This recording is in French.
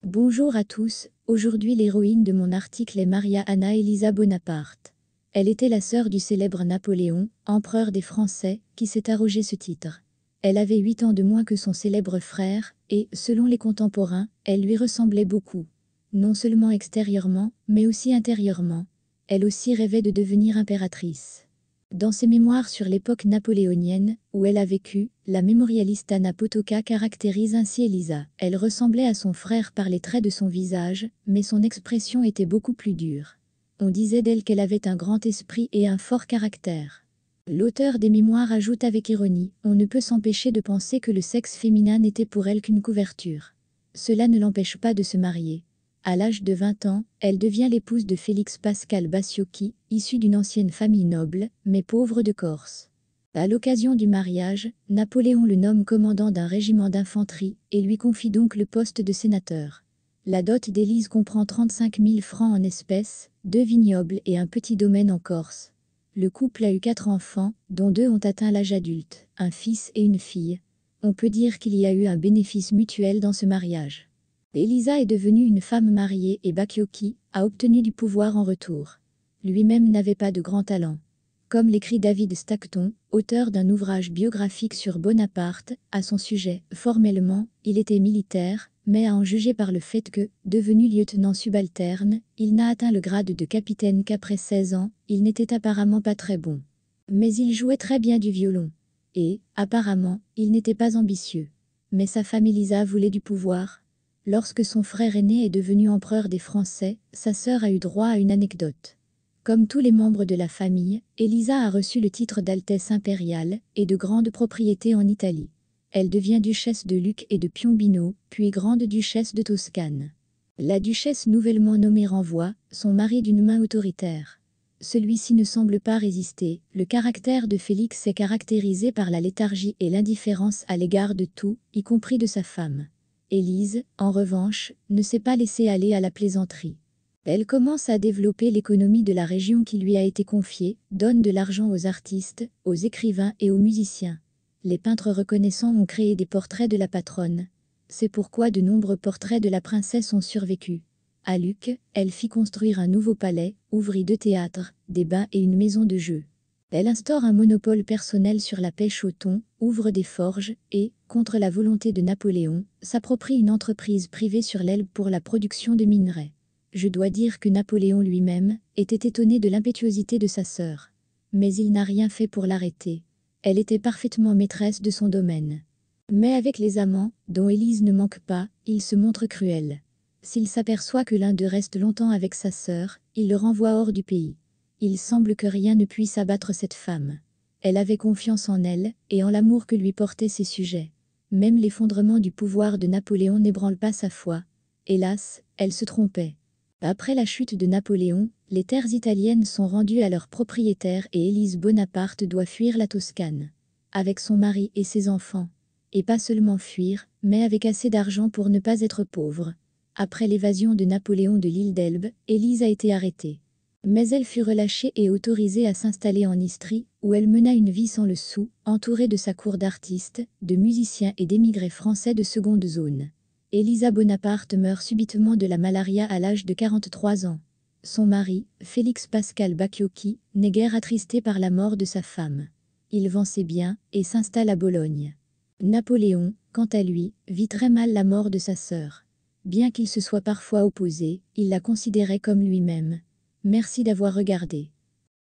Bonjour à tous, aujourd'hui l'héroïne de mon article est Maria Anna Elisa Bonaparte. Elle était la sœur du célèbre Napoléon, empereur des Français, qui s'est arrogé ce titre. Elle avait 8 ans de moins que son célèbre frère, et, selon les contemporains, elle lui ressemblait beaucoup. Non seulement extérieurement, mais aussi intérieurement. Elle aussi rêvait de devenir impératrice. Dans ses mémoires sur l'époque napoléonienne, où elle a vécu, la mémorialiste Anna Potoka caractérise ainsi Elisa. Elle ressemblait à son frère par les traits de son visage, mais son expression était beaucoup plus dure. On disait d'elle qu'elle avait un grand esprit et un fort caractère. L'auteur des mémoires ajoute avec ironie, on ne peut s'empêcher de penser que le sexe féminin n'était pour elle qu'une couverture. Cela ne l'empêche pas de se marier. À l'âge de 20 ans, elle devient l'épouse de Félix Pascal Bacciochi, issu d'une ancienne famille noble, mais pauvre de Corse. À l'occasion du mariage, Napoléon le nomme commandant d'un régiment d'infanterie, et lui confie donc le poste de sénateur. La dot d'Élise comprend 35 000 francs en espèces, 2 vignobles et un petit domaine en Corse. Le couple a eu 4 enfants, dont 2 ont atteint l'âge adulte, un fils et une fille. On peut dire qu'il y a eu un bénéfice mutuel dans ce mariage. Elisa est devenue une femme mariée et Bacciochi a obtenu du pouvoir en retour. Lui-même n'avait pas de grand talent. Comme l'écrit David Stockton, auteur d'un ouvrage biographique sur Bonaparte, à son sujet, formellement, il était militaire, mais à en juger par le fait que, devenu lieutenant subalterne, il n'a atteint le grade de capitaine qu'après 16 ans, il n'était apparemment pas très bon. Mais il jouait très bien du violon. Et, apparemment, il n'était pas ambitieux. Mais sa femme Elisa voulait du pouvoir. Lorsque son frère aîné est devenu empereur des Français, sa sœur a eu droit à une anecdote. Comme tous les membres de la famille, Elisa a reçu le titre d'Altesse impériale et de grande propriété en Italie. Elle devient duchesse de Lucques et de Piombino, puis grande duchesse de Toscane. La duchesse nouvellement nommée renvoie son mari d'une main autoritaire. Celui-ci ne semble pas résister. Le caractère de Félix est caractérisé par la léthargie et l'indifférence à l'égard de tout, y compris de sa femme. Élise, en revanche, ne s'est pas laissée aller à la plaisanterie. Elle commence à développer l'économie de la région qui lui a été confiée, donne de l'argent aux artistes, aux écrivains et aux musiciens. Les peintres reconnaissants ont créé des portraits de la patronne. C'est pourquoi de nombreux portraits de la princesse ont survécu. À Lucques, elle fit construire un nouveau palais, ouvrit 2 théâtres, des bains et une maison de jeu. Elle instaure un monopole personnel sur la pêche au thon, ouvre des forges et, contre la volonté de Napoléon, s'approprie une entreprise privée sur l'Elbe pour la production de minerais. Je dois dire que Napoléon lui-même était étonné de l'impétuosité de sa sœur. Mais il n'a rien fait pour l'arrêter. Elle était parfaitement maîtresse de son domaine. Mais avec les amants, dont Élise ne manque pas, il se montre cruel. S'il s'aperçoit que l'un d'eux reste longtemps avec sa sœur, il le renvoie hors du pays. Il semble que rien ne puisse abattre cette femme. Elle avait confiance en elle, et en l'amour que lui portaient ses sujets. Même l'effondrement du pouvoir de Napoléon n'ébranle pas sa foi. Hélas, elle se trompait. Après la chute de Napoléon, les terres italiennes sont rendues à leurs propriétaires et Élise Bonaparte doit fuir la Toscane. Avec son mari et ses enfants. Et pas seulement fuir, mais avec assez d'argent pour ne pas être pauvre. Après l'évasion de Napoléon de l'île d'Elbe, Élise a été arrêtée. Mais elle fut relâchée et autorisée à s'installer en Istrie, où elle mena une vie sans le sou, entourée de sa cour d'artistes, de musiciens et d'émigrés français de seconde zone. Elisa Bonaparte meurt subitement de la malaria à l'âge de 43 ans. Son mari, Félix Pascal Bacciochi, n'est guère attristé par la mort de sa femme. Il vend ses biens et s'installe à Bologne. Napoléon, quant à lui, vit très mal la mort de sa sœur. Bien qu'il se soit parfois opposé, il la considérait comme lui-même. Merci d'avoir regardé.